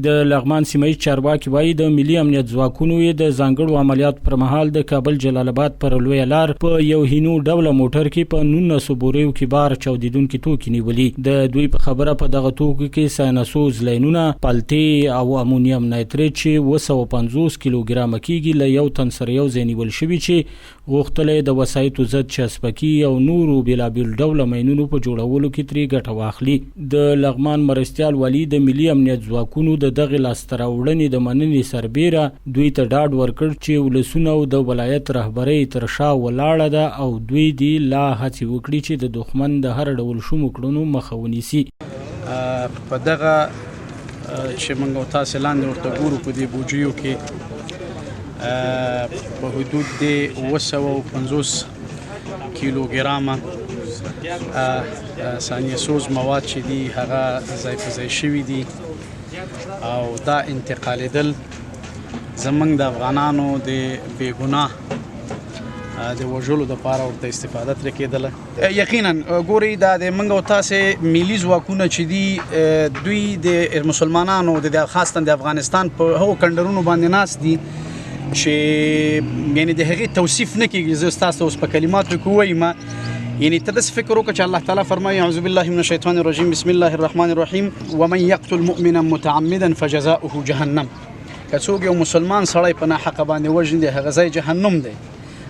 د لغمان سیمه چارواکي وایي د ملي امنیت ځواکونو د ځانګړو عملیاتو پر مهال د کابل جلال آباد پر لوی لار په یو هینو ډوله موټر کې په 19 بوریو کې بار چاودیدونکي توکي نیولي. د دوی په خبره په دغه توکو کې ساینسوز لینونه، پلتې او امونیم نایتریت چې 250 کیلوګرام کېږي له یو تن سره یو ځای نیول شوي چې غوښتل د وسایطو ضد چسپکي او نورو بېلابېل ډوله ماینونو په جوړولو کې ترې ګټه واخلي. د لغمان مرستیال والي د ملي امنیت ځواکونو د دغې لاسته راوړنې د مننې سربیره دوی ته ډاډ ورکړ چې ولسونه او د ولایت رهبرۍ تر شا ولاړه ده او دوی دې لا هڅې وکړي چې د دښمن د هر ډول شومو کړنو مخه ونیسي. په دغه چې موږ تاسو لاندې ورته ګورو په دې بوجیو کې په حدود د 250 کیلوګرامه سانیسوز مواد چې دي هغه ځای په ځای شوي دي او دا انتقالېدل زموږ د افغانانو د بېګناه د وژلو دپاره ورته استفاده ترې کېدله. یقینا ګورئ دا د موږ او تاسې ملي ځواکونه چې دي دوی د مسلمانانو خاصتا د افغانستان په هغو کنډرونو باندې ناست دي چې یعنی د هغې توصیف نه کېږي. زه ستاسو اوس په کلماتو کې ووایم یعنی ته داسې فکر وکړه چې الله تعالی فرمایي اعوذ بالله من الشیطان الرجیم بسم الله الرحمن الرحیم ومن یقتل مؤمنا متعمدا فجزاؤه جهنم. که څوک یو مسلمان سړی په ناحقه باندې وژني د هغه ځای جهنم دی.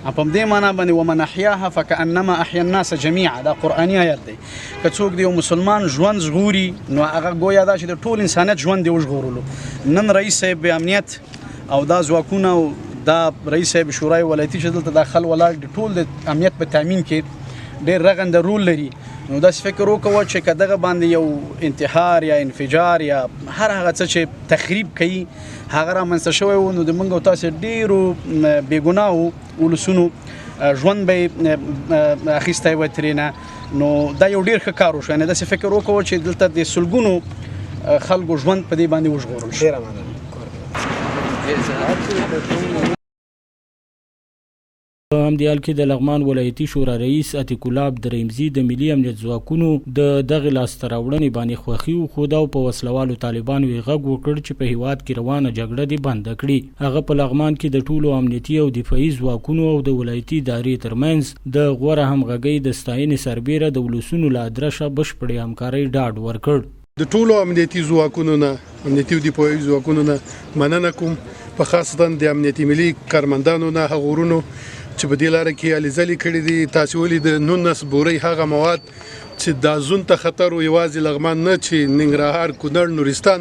په دې معنا باندې ومن احیاها فکأنما احیا الناس جمیعا دا قرآني آیت دی. که څوک د یو مسلمان ژوند ژغوري نو هغه گویا دا چې د ټول انسانیت ژوند دی وژغورلو. نن رئیس صاحب امنیت او دا ځواکونه او دا رئیس صاحب شورای ولایتي چې دلته داخل ولاړ د ټول د امنیت په تامین کې ډېر رغنده رول لري. نو داسې فکر وکوه چې که دغه باندې یو انتحار یا انفجار یا هر هغه څه چې تخریب کوي هغه رامنځته شوی و نو د موږ او تاسې ډېرو بېګناهو ولسونو ژوند به یې اخیستی وی ترېنه. نو دا یو ډېر ښه کار وشو. یعنې داسې فکر وکوه چې دلته د سلګونو خلکو ژوند په دې باندې وژغورل شو. په همدې حال کې د لغمان ولایتي شورا رئیس عتیق الله عبدالرحیمزي د ملي امنیت ځواکونو د دغې لاسته راوړنې باندې خوښي وښوده او په وسلوالو طالبانو یې غږ وکړ چې په هېواد کې روانه جګړه دې بنده کړي. هغه په لغمان کې د ټولو امنیتي او دفاعي ځواکونو او د ولایتي ادارې ترمنځ د غوره همغږۍ د ستاینې سربیره د ولسونو له ادرشه بشپړې همکارۍ ډاډ ورکړ. د ټولو امنیتي ځواکونو نه امنیتي او دفاعي ځواکونو نه مننه کوم، په خاصتا د امنیتي ملي کارمندانو نه هغه ورونو چې په دې لاره کې هلې ځلې کړي دي. تاسې ولې د 19 بورۍ هغه مواد چې دا زون ته خطر و یوازې لغمان نه چې ننګرهار، کونړ، نورستان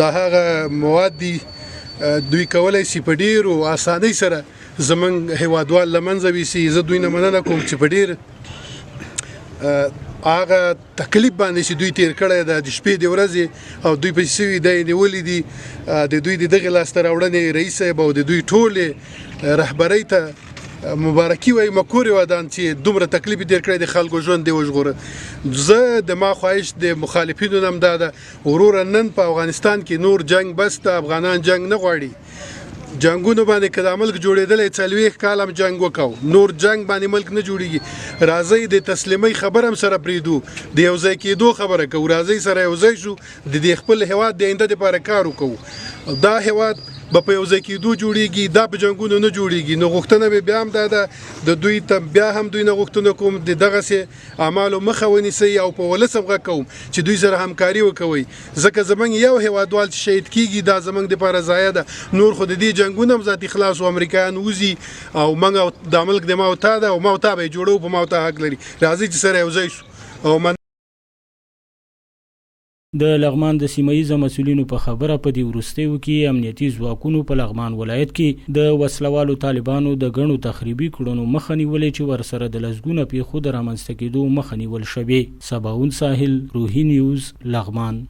دا هغه مواد دي دوی کولی شي په ډېرو اسانۍ سره زموږ هیوادوال له منځه ویسي. زه دوی نه مننه کوم چې په ډېر هغه تکلیف باندې چې دوی تیر کړی ده د شپې د ورځې او دوی پسې سوي دی نیولي دي د دوی د دغې لاسته راوړنې رئیس صاحب او د دوی ټولې رهبرۍ ته مبارکي وایي مکورې ودان چې دومره تکلیف یې تیر کړی د خلکو ژوند دی وژغوره. زه د ما خواهش د مخالفینو نه هم دا ده وروره نن په افغانستان کې نور جنگ بس ته افغانان جنگ نه غواړي. جنگونو باندې که دا ملک جوړېدلی 40 کال هم جنگ وکړو نور جنگ باندې ملک نه جوړېږي. راځئ د تسلیمۍ خبر هم سره پرېږدو، د یو ځای کېدو خبره کوو، راځئ سره یو ځای شو د دې خپل هیواد د آینده دپاره کار وکړو. دا هیواد به په یو ځای کېدو جوړېږي، دا په جنګونو نه جوړېږي. نو غوښتنه به بیا هم دا ده د دوی ته بیا هم دوی نه غوښتنه کوم د دغسې اعمالو مخه ونیسئ او په ولس هم غږ کوم چې دوی سره همکاري وکوئ. ځکه زموږ یو هیوادوال چې شهید کېږي دا زموږ دپاره ضایع ده. نور خو د دې جنګونه هم ذاتي خلاص او امریکایان وځي او موږ دا ملک د ما او تا ده او ما او تا به یې جوړو، په ما او تا حق لري. راځئ چې سره یو ځای شو او د لغمان د سیمهیزه مسؤلینو په خبره په دې وروستیو کې امنیتي ځواکونو په لغمان ولایت کې د وسلوالو طالبانو د ګڼو تخریبي کړنو مخه نیولې چې ورسره د لسګونه پیښو د رامنځته کېدو مخه نیول شوې. سباون ساحل، روحي نیوز، لغمان.